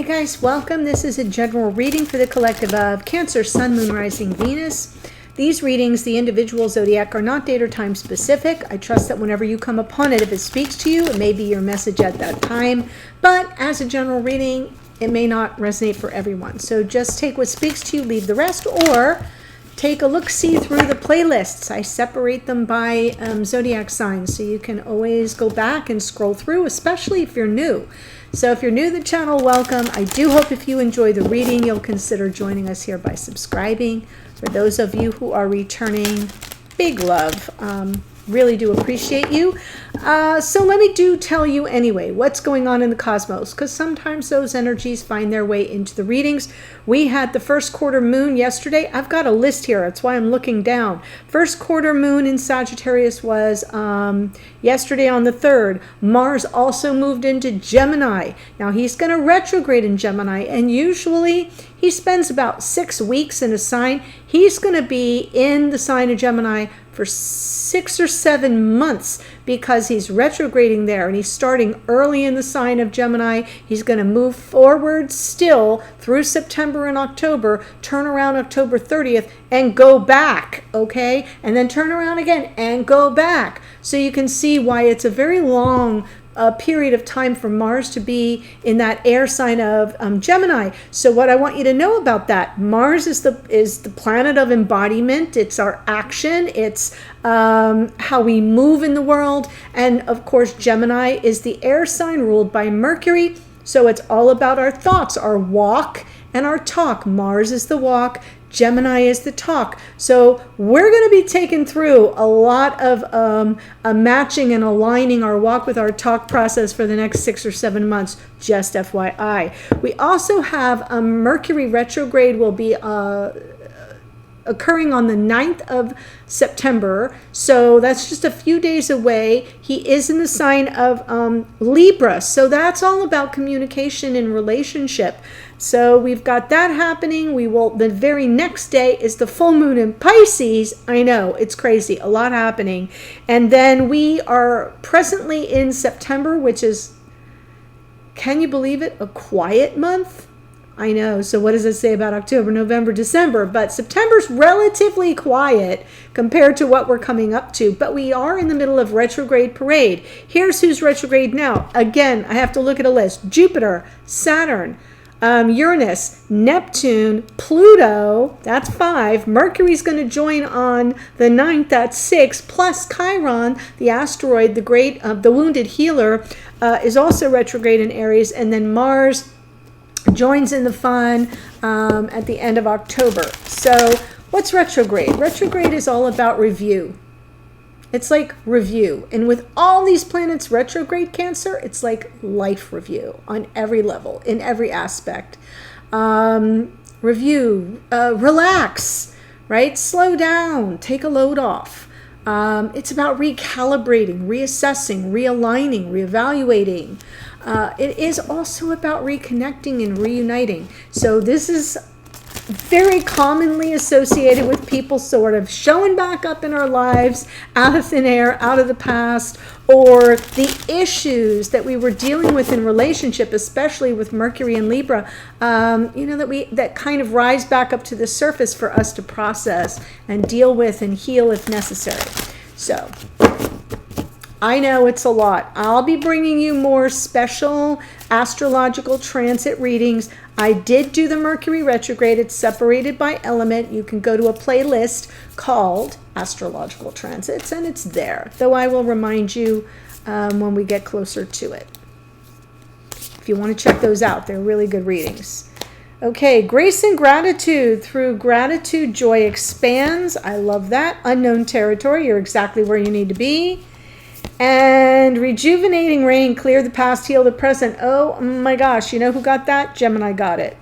guys, welcome. This is a general reading for the collective of Cancer, Sun, Moon, Rising, Venus. These readings, the individual zodiac, are not date or time specific. I trust that whenever you come upon it, if it speaks to you, it may be your message at that time. But as a general reading, it may not resonate for everyone. So just take what speaks to you, leave the rest, or take a look-see through the playlists. I separate them by zodiac signs, so you can always go back and scroll through, especially if you're new. So if you're new to the channel, welcome. I do hope if you enjoy the reading, you'll consider joining us here by subscribing. For those of you who are returning, big love. Really do appreciate you. So let me tell you anyway what's going on in the cosmos, because sometimes those energies find their way into the readings. We had the first quarter moon yesterday. I've got a list here. That's why I'm looking down. First quarter moon in Sagittarius was yesterday on the 3rd. Mars also moved into Gemini. Now he's going to retrograde in Gemini, and usually he spends about 6 weeks in a sign. He's going to be in the sign of Gemini for 6 or 7 months because he's retrograding there, and he's starting early in the sign of Gemini. He's going to move forward still through September and October, turn around October 30th and go back, okay? And then turn around again and go back. So you can see why it's a very long period of time for Mars to be in that air sign of Gemini. So what I want you to know about that, Mars is the planet of embodiment. It's our action. It's how we move in the world. And of course, Gemini is the air sign ruled by Mercury. So it's all about our thoughts, our walk and our talk. Mars is the walk. Gemini is the talk. So we're going to be taken through a lot of matching and aligning our walk with our talk process for the next 6 or 7 months, just FYI. We also have a Mercury retrograde will be occurring on the 9th of September. So that's just a few days away. He is in the sign of Libra. So that's all about communication and relationship. So we've got that happening. The very next day is the full moon in Pisces. I know, it's crazy, a lot happening. And then we are presently in September, which is, can you believe it, a quiet month? I know. So what does it say about October, November, December? But September's relatively quiet compared to what we're coming up to. But we are in the middle of retrograde parade. Here's who's retrograde now. Again, I have to look at a list. Jupiter, Saturn, Uranus, Neptune, Pluto, that's 5. Mercury's going to join on the 9th, that's 6. Plus Chiron, the asteroid, the wounded healer, is also retrograde in Aries. And then Mars joins in the fun at the end of October. So what's retrograde? Retrograde is all about review. It's like review. And with all these planets retrograde, Cancer, it's like life review on every level, in every aspect. Review, relax, right? Slow down, take a load off. It's about recalibrating, reassessing, realigning, reevaluating. It is also about reconnecting and reuniting. So this is very commonly associated with people sort of showing back up in our lives out of thin air, out of the past, or the issues that we were dealing with in relationship, especially with Mercury and Libra, that kind of rise back up to the surface for us to process and deal with and heal if necessary. So I know it's a lot. I'll be bringing you more special astrological transit readings. I did do the Mercury retrograde. It's separated by element. You can go to a playlist called Astrological Transits, and it's there, though I will remind you when we get closer to it. If you want to check those out, they're really good readings. Okay, grace and gratitude. Through gratitude, joy expands. I love that. Unknown territory. You're exactly where you need to be. And rejuvenating rain, clear the past, heal the present. Oh my gosh, you know who got that? Gemini got it.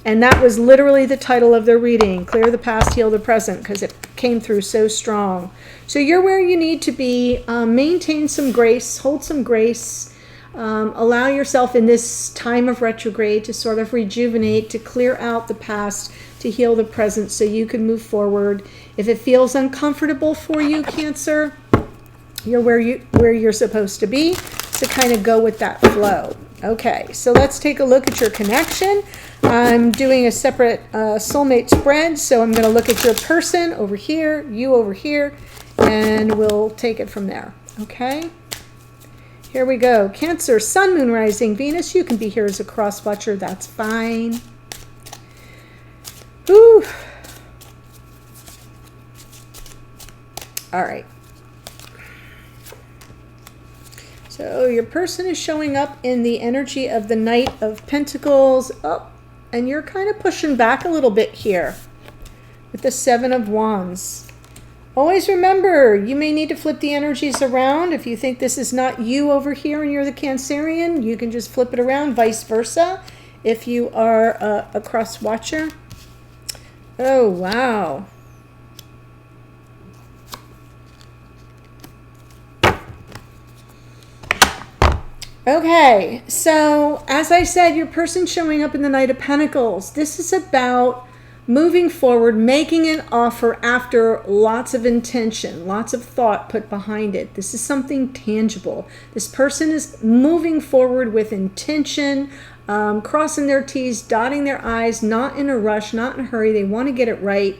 And that was literally the title of their reading, clear the past, heal the present, because it came through so strong. So you're where you need to be. Maintain some grace, hold some grace. Allow yourself in this time of retrograde to sort of rejuvenate, to clear out the past, to heal the present so you can move forward. If it feels uncomfortable for you, Cancer, you're where you're supposed to be, to kind of go with that flow. Okay, so let's take a look at your connection. I'm doing a separate soulmate spread, so I'm going to look at your person over here, you over here, and we'll take it from there. Okay? Here we go. Cancer, Sun, Moon, Rising, Venus. You can be here as a cross watcher. That's fine. Whew. All right. So your person is showing up in the energy of the Knight of Pentacles. Oh, and you're kind of pushing back a little bit here with the Seven of Wands. Always remember, you may need to flip the energies around. If you think this is not you over here and you're the Cancerian, you can just flip it around, vice versa, if you are a cross watcher. Oh, wow. Okay, so as I said, your person showing up in the Knight of Pentacles. This is about moving forward, making an offer after lots of intention, lots of thought put behind it. This is something tangible. This person is moving forward with intention, crossing their T's, dotting their I's, not in a rush, not in a hurry. They want to get it right.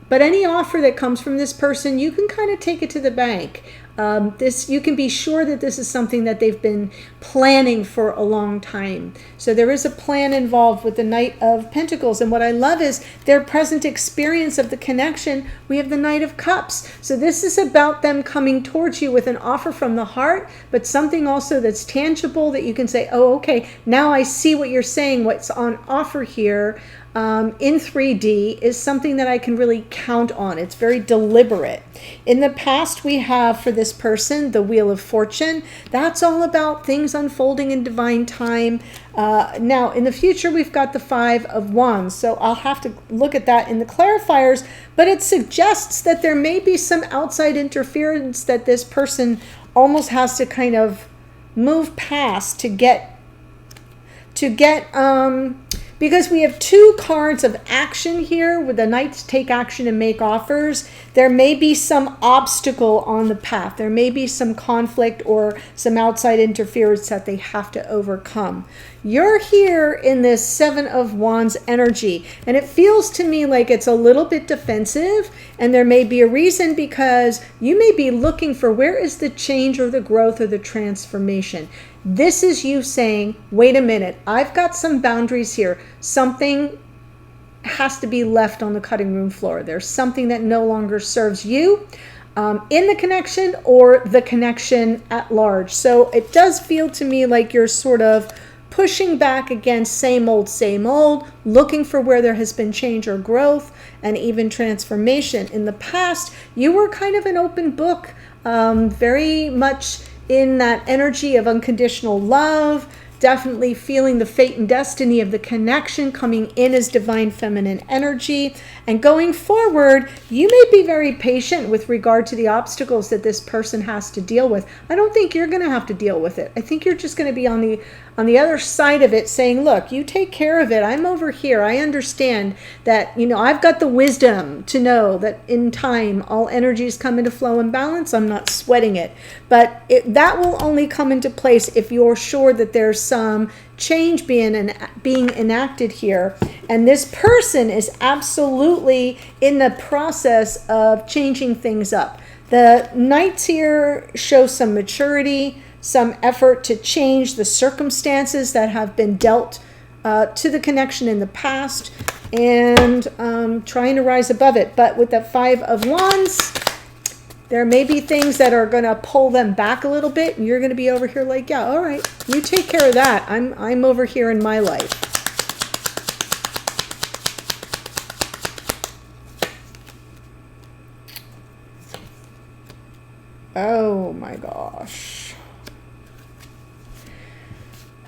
But any offer that comes from this person, you can kind of take it to the bank. You can be sure that this is something that they've been planning for a long time. So there is a plan involved with the Knight of Pentacles. And what I love is their present experience of the connection. We have the Knight of Cups. So this is about them coming towards you with an offer from the heart, but something also that's tangible that you can say, oh, okay, now I see what you're saying. What's on offer here in 3D is something that I can really count on. It's very deliberate. In the past, we have for this person the Wheel of Fortune. That's all about things unfolding in divine time. Now, in the future, we've got the Five of Wands. So I'll have to look at that in the clarifiers, but it suggests that there may be some outside interference that this person almost has to kind of move past to get because we have two cards of action here with the Knights take action and make offers. There may be some obstacle on the path. There may be some conflict or some outside interference that they have to overcome. You're here in this Seven of Wands energy, and it feels to me like it's a little bit defensive, and there may be a reason because you may be looking for where is the change or the growth or the transformation. This is you saying, wait a minute, I've got some boundaries here. Something has to be left on the cutting room floor. There's something that no longer serves you in the connection or the connection at large. So it does feel to me like you're sort of pushing back against same old, looking for where there has been change or growth and even transformation. In the past, you were kind of an open book, very much in that energy of unconditional love, definitely feeling the fate and destiny of the connection coming in as divine feminine energy. And going forward, you may be very patient with regard to the obstacles that this person has to deal with. I don't think you're going to have to deal with it. I think you're just going to be on the other side of it saying, look, you take care of it. I'm over here. I understand that, I've got the wisdom to know that in time, all energies come into flow and balance. I'm not sweating it. But that will only come into place if you're sure that there's some change being enacted here. And this person is absolutely in the process of changing things up. The Knights here show some maturity, some effort to change the circumstances that have been dealt to the connection in the past, and trying to rise above it. But with the Five of Wands, there may be things that are going to pull them back a little bit, and you're going to be over here like, yeah, all right, you take care of that. I'm over here in my life. Oh my gosh.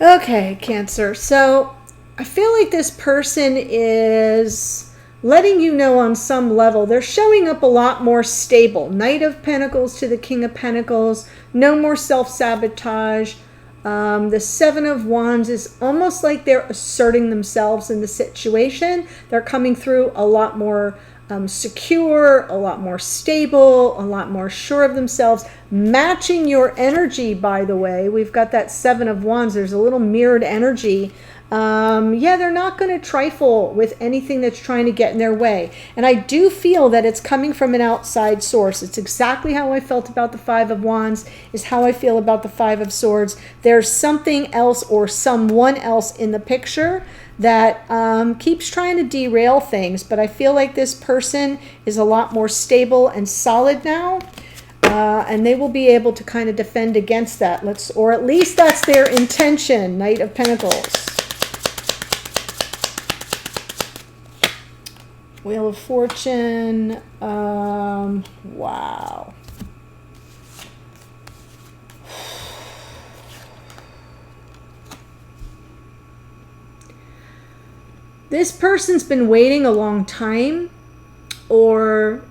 Okay, Cancer. So I feel like this person is letting you know on some level they're showing up a lot more stable. Knight of Pentacles to the King of Pentacles. No more self-sabotage. The Seven of Wands is almost like they're asserting themselves in the situation. They're coming through a lot more secure, a lot more stable, a lot more sure of themselves, matching your energy, by the way. We've got that Seven of Wands. There's a little mirrored energy. Yeah, they're not going to trifle with anything that's trying to get in their way. And I do feel that it's coming from an outside source. It's exactly how I felt about the Five of Wands, is how I feel about the Five of Swords. There's something else or someone else in the picture that keeps trying to derail things. But I feel like this person is a lot more stable and solid now. And they will be able to kind of defend against that. Or at least that's their intention. Knight of Pentacles. Wheel of Fortune. Wow. This person's been waiting a long time, or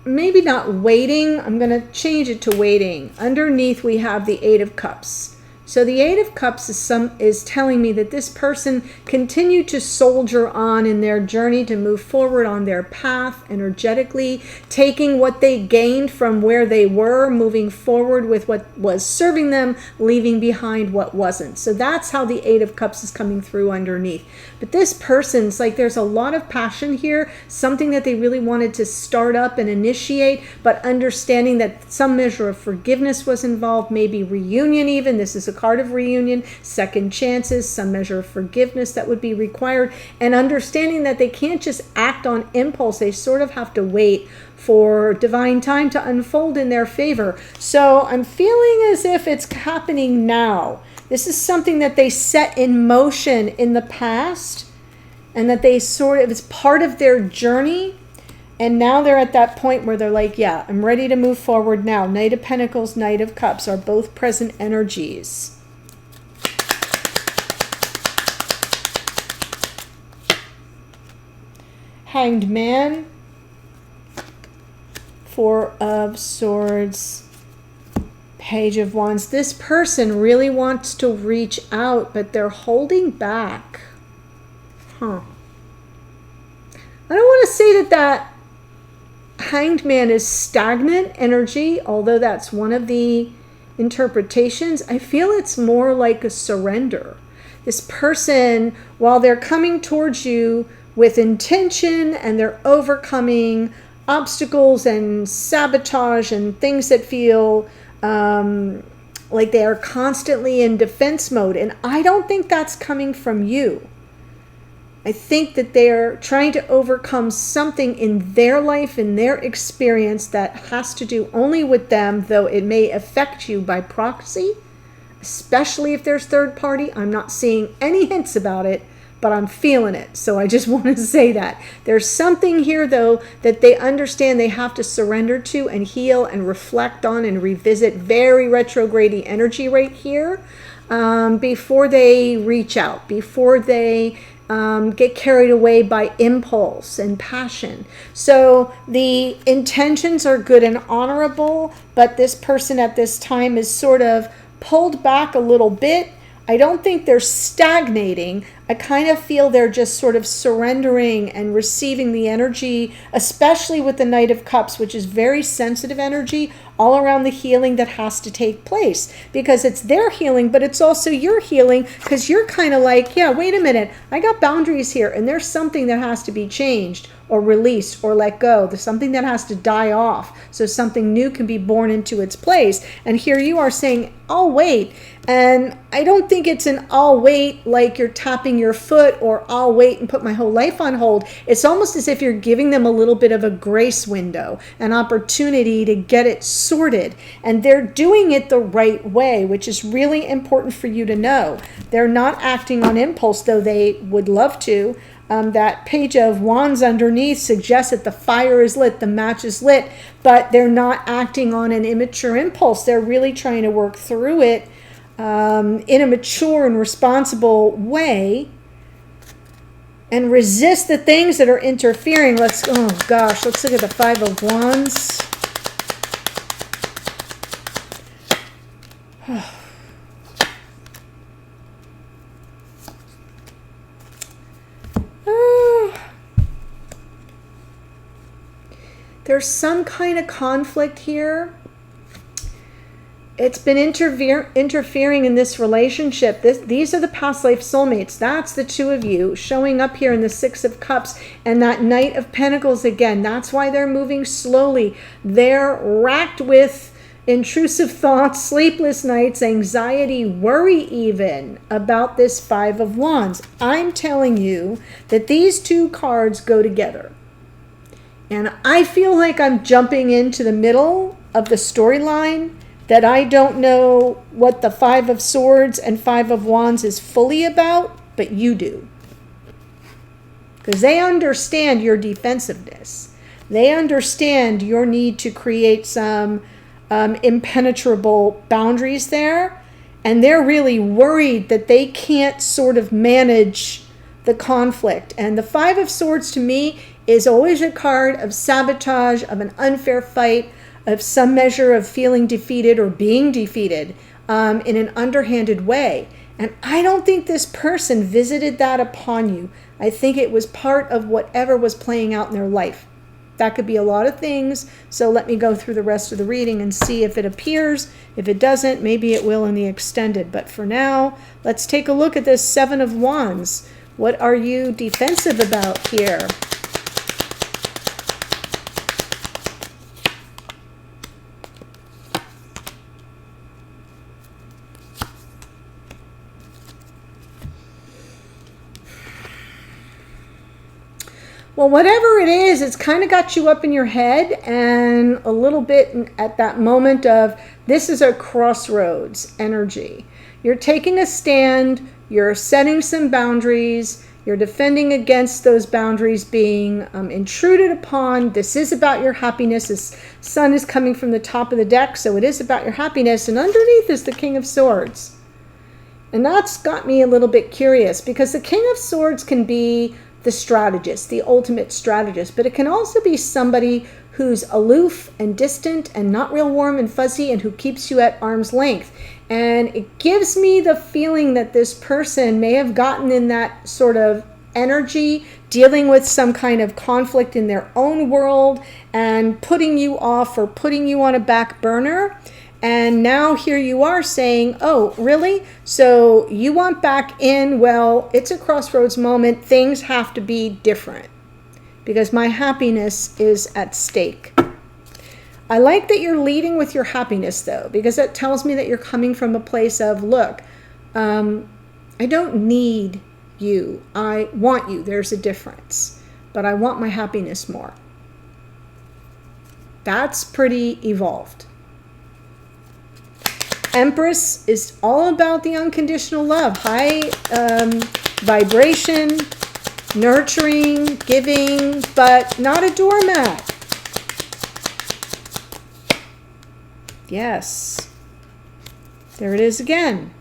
maybe not waiting. I'm going to change it to waiting. Underneath we have the Eight of Cups. So the Eight of Cups is telling me that this person continued to soldier on in their journey to move forward on their path energetically, taking what they gained from where they were, moving forward with what was serving them, leaving behind what wasn't. So that's how the Eight of Cups is coming through underneath. But this person's like, there's a lot of passion here, something that they really wanted to start up and initiate, but understanding that some measure of forgiveness was involved, maybe reunion even. This is a card of reunion, second chances, some measure of forgiveness that would be required, and understanding that they can't just act on impulse. They sort of have to wait for divine time to unfold in their favor. So I'm feeling as if it's happening now. This is something that they set in motion in the past, and that they sort of, it's part of their journey. And now they're at that point where they're like, yeah, I'm ready to move forward now. Knight of Pentacles, Knight of Cups are both present energies. Hanged Man, Four of Swords, Page of Wands. This person really wants to reach out, but they're holding back. I don't want to say that Hanged Man is stagnant energy, although that's one of the interpretations. I feel it's more like a surrender. This person, while they're coming towards you with intention and they're overcoming obstacles and sabotage and things that feel like they are constantly in defense mode. And I don't think that's coming from you. I think that they're trying to overcome something in their life, in their experience, that has to do only with them, though it may affect you by proxy, especially if there's third party. I'm not seeing any hints about it, but I'm feeling it. So I just want to say that. There's something here, though, that they understand they have to surrender to and heal and reflect on and revisit. Very retrograde energy right here, before they reach out, before they get carried away by impulse and passion. So the intentions are good and honorable, but this person at this time is sort of pulled back a little bit. I don't think they're stagnating. I kind of feel they're just sort of surrendering and receiving the energy, especially with the Knight of Cups, which is very sensitive energy all around the healing that has to take place, because it's their healing, but it's also your healing, because you're kind of like, yeah, wait a minute, I got boundaries here, and there's something that has to be changed or released or let go. There's something that has to die off so something new can be born into its place. And here you are saying, I'll wait. And I don't think it's an I'll wait like you're tapping your foot, or I'll wait and put my whole life on hold. It's almost as if you're giving them a little bit of a grace window, an opportunity to get it sorted. And they're doing it the right way, which is really important for you to know. They're not acting on impulse, though they would love to. That Page of Wands underneath suggests that the fire is lit, the match is lit, but they're not acting on an immature impulse. They're really trying to work through it in a mature and responsible way, and resist the things that are interfering. Let's look at the Five of Wands. There's some kind of conflict here. It's been interfering in this relationship. These are the past life soulmates. That's the two of you showing up here in the Six of Cups and that Knight of Pentacles again. That's why they're moving slowly. They're racked with intrusive thoughts, sleepless nights, anxiety, worry even about this Five of Wands. I'm telling you that these two cards go together. And I feel like I'm jumping into the middle of the storyline, that I don't know what the Five of Swords and Five of Wands is fully about, but you do. Because they understand your defensiveness. They understand your need to create some impenetrable boundaries there. And they're really worried that they can't sort of manage the conflict. And the Five of Swords to me is always a card of sabotage, of an unfair fight, of some measure of feeling defeated or being defeated in an underhanded way. And I don't think this person visited that upon you. I think it was part of whatever was playing out in their life. That could be a lot of things. So let me go through the rest of the reading and see if it appears. If it doesn't, maybe it will in the extended. But for now, let's take a look at this Seven of Wands. What are you defensive about here? Well, whatever it is, it's kind of got you up in your head and a little bit at that moment of this is a crossroads energy. You're taking a stand, you're setting some boundaries, you're defending against those boundaries being intruded upon. This is about your happiness. This sun is coming from the top of the deck, so it is about your happiness. And underneath is the King of Swords. And that's got me a little bit curious because the King of Swords can be the strategist, the ultimate strategist, but it can also be somebody who's aloof and distant and not real warm and fuzzy and who keeps you at arm's length. And it gives me the feeling that this person may have gotten in that sort of energy, dealing with some kind of conflict in their own world and putting you off or putting you on a back burner. And now here you are saying, oh, really? So you want back in? Well, it's a crossroads moment. Things have to be different because my happiness is at stake. I like that you're leading with your happiness, though, because that tells me that you're coming from a place of, look, I don't need you. I want you. There's a difference. But I want my happiness more. That's pretty evolved. Empress is all about the unconditional love, high vibration, nurturing, giving, but not a doormat. Yes. There it is again.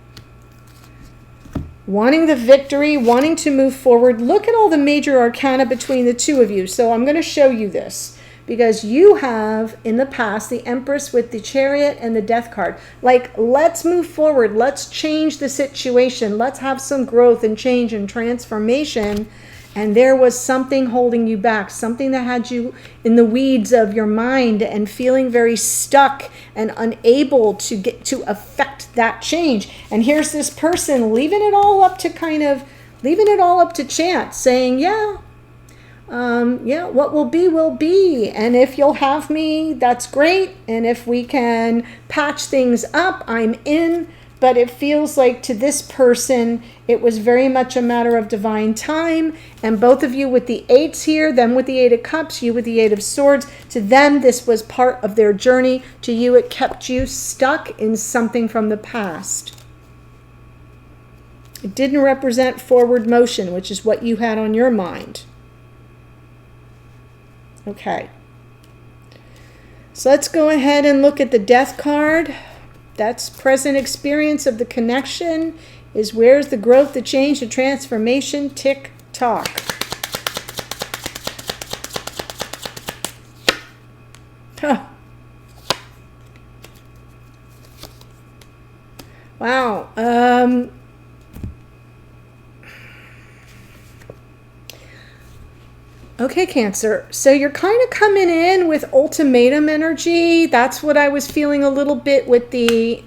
Wanting the victory, wanting to move forward. Look at all the major arcana between the two of you. So I'm going to show you this. Because you have, in the past, the Empress with the Chariot and the Death card. Like, let's move forward. Let's change the situation. Let's have some growth and change and transformation. And there was something holding you back. Something that had you in the weeds of your mind and feeling very stuck and unable to get to affect that change. And here's this person leaving it all up to chance, saying, yeah, what will be. And if you'll have me, that's great. And if we can patch things up, I'm in. But it feels like to this person, it was very much a matter of divine time. And both of you with the eights here, them with the Eight of Cups, you with the Eight of Swords. To them, this was part of their journey. To you, it kept you stuck in something from the past. It didn't represent forward motion, which is what you had on your mind. Okay. So let's go ahead and look at the Death card. That's present experience of the connection is where's the growth, the change, the transformation, tick tock. Huh. Wow. Okay. Okay, Cancer. So you're kind of coming in with ultimatum energy. That's what I was feeling a little bit with the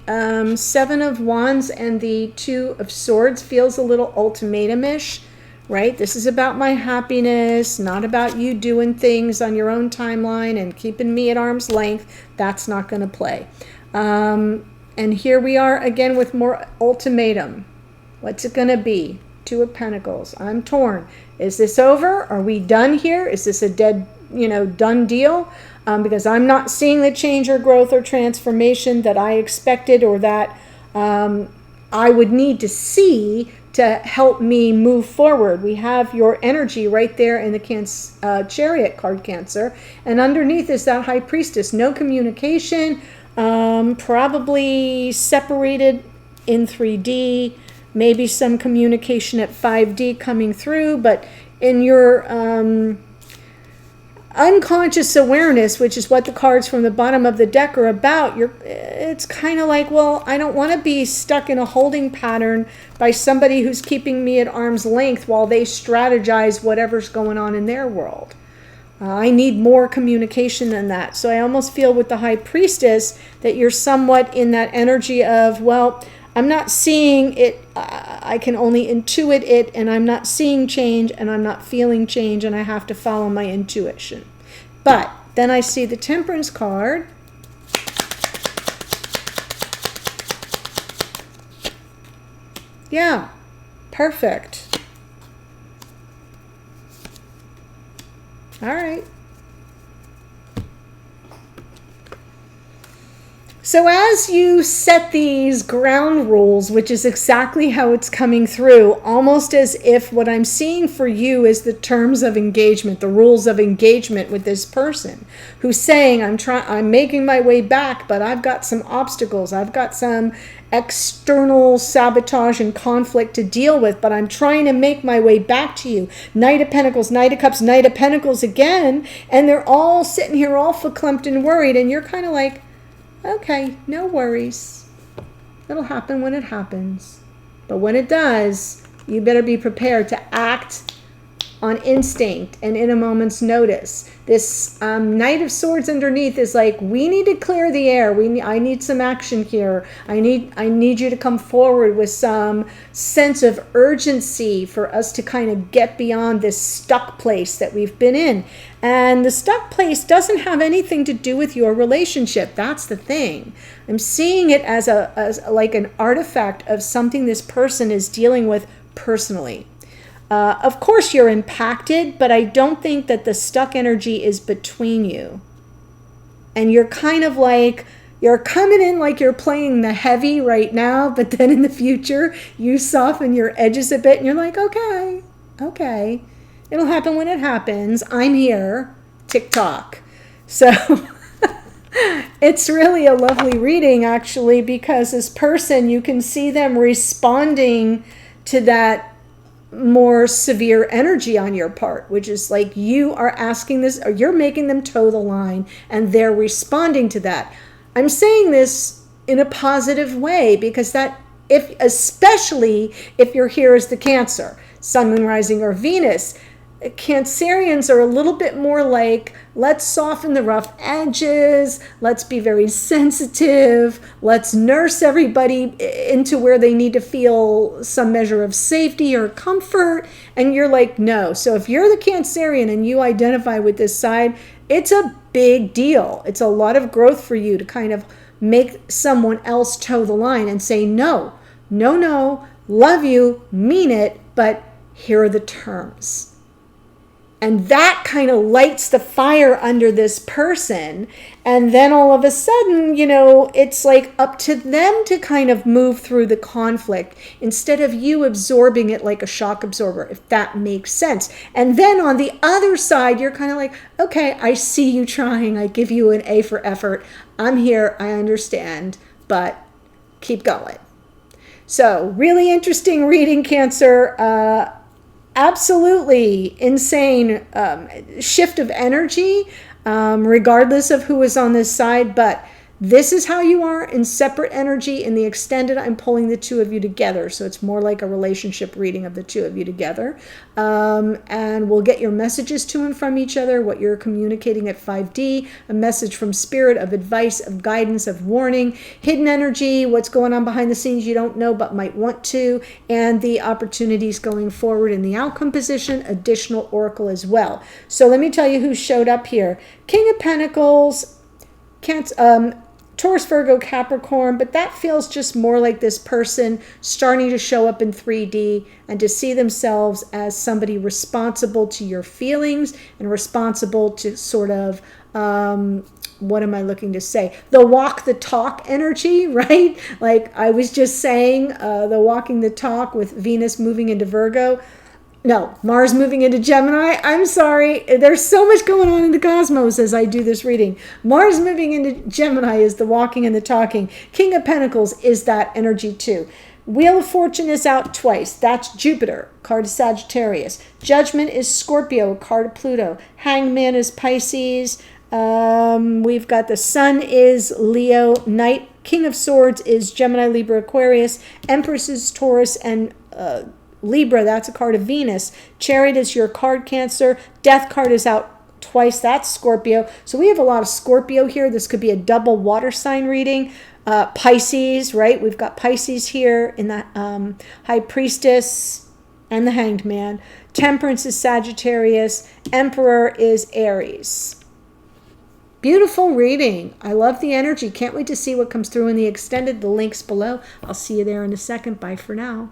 Seven of Wands and the Two of Swords. Feels a little ultimatum-ish, right? This is about my happiness, not about you doing things on your own timeline and keeping me at arm's length. That's not going to play. And here we are again with more ultimatum. What's it going to be? Two of Pentacles. I'm torn. Is this over? Are we done here? Is this a dead, done deal? Because I'm not seeing the change or growth or transformation that I expected or that I would need to see to help me move forward. We have your energy right there in the Chariot card, Cancer. And underneath is that High Priestess. No communication, probably separated in 3D. Maybe some communication at 5D coming through, but in your unconscious awareness, which is what the cards from the bottom of the deck are about, it's kind of like, well, I don't want to be stuck in a holding pattern by somebody who's keeping me at arm's length while they strategize whatever's going on in their world. I need more communication than that. So I almost feel with the High Priestess that you're somewhat in that energy of, well, I'm not seeing it, I can only intuit it, and I'm not seeing change, and I'm not feeling change, and I have to follow my intuition. But then I see the Temperance card. Yeah, perfect. All right. So as you set these ground rules, which is exactly how it's coming through, almost as if what I'm seeing for you is the terms of engagement, the rules of engagement with this person who's saying, I'm making my way back, but I've got some obstacles. I've got some external sabotage and conflict to deal with, but I'm trying to make my way back to you. Knight of Pentacles, Knight of Cups, Knight of Pentacles again, and they're all sitting here all verklempt and worried, and you're kind of like, okay, no worries. It'll happen when it happens. But when it does, you better be prepared to act on instinct and in a moment's notice. This Knight of Swords underneath is like, we need to clear the air. I need some action here. I need you to come forward with some sense of urgency for us to kind of get beyond this stuck place that we've been in. And the stuck place doesn't have anything to do with your relationship. That's the thing. I'm seeing it as like an artifact of something this person is dealing with personally. Of course you're impacted, but I don't think that the stuck energy is between you. And you're kind of like, you're coming in like you're playing the heavy right now, but then in the future you soften your edges a bit and you're like, okay, it'll happen when it happens. I'm here, tick-tock. So it's really a lovely reading actually, because this person, you can see them responding to that more severe energy on your part, which is like you are asking this, or you're making them toe the line, and they're responding to that. I'm saying this in a positive way because that, especially if you're here as the Cancer, Sun, Moon, Rising, or Venus, Cancerians are a little bit more like, let's soften the rough edges, let's be very sensitive, let's nurse everybody into where they need to feel some measure of safety or comfort, and you're like, no. So if you're the Cancerian and you identify with this side, it's a big deal. It's a lot of growth for you to kind of make someone else toe the line and say, no, love you, mean it, but here are the terms. And that kind of lights the fire under this person. And then all of a sudden, it's like up to them to kind of move through the conflict instead of you absorbing it like a shock absorber, if that makes sense. And then on the other side, you're kind of like, okay, I see you trying. I give you an A for effort. I'm here. I understand. But keep going. So really interesting reading, Cancer. Absolutely insane shift of energy, regardless of who is on this side. But This is how you are in separate energy. In the extended, I'm pulling the two of you together. So it's more like a relationship reading of the two of you together. And we'll get your messages to and from each other, what you're communicating at 5D, a message from spirit of advice, of guidance, of warning, hidden energy, what's going on behind the scenes you don't know but might want to, and the opportunities going forward in the outcome position, additional oracle as well. So let me tell you who showed up here. King of Pentacles, Taurus, Virgo, Capricorn, but that feels just more like this person starting to show up in 3D and to see themselves as somebody responsible to your feelings and responsible to sort of, what am I looking to say? The walk the talk energy, right? Like I was just saying, the walking the talk with Venus moving into Virgo. No, Mars moving into Gemini. I'm sorry. There's so much going on in the cosmos as I do this reading. Mars moving into Gemini is the walking and the talking. King of Pentacles is that energy too. Wheel of Fortune is out twice. That's Jupiter, card of Sagittarius. Judgment is Scorpio, card of Pluto. Hangman is Pisces. We've got the Sun is Leo. Knight, King of Swords is Gemini, Libra, Aquarius. Empress is Taurus, and Libra, that's a card of Venus. Chariot is your card, Cancer. Death card is out twice. That's Scorpio. So we have a lot of Scorpio here. This could be a double water sign reading. Pisces, right? We've got Pisces here in the High Priestess and the Hanged Man. Temperance is Sagittarius. Emperor is Aries. Beautiful reading. I love the energy. Can't wait to see what comes through in the extended. The link's below. I'll see you there in a second. Bye for now.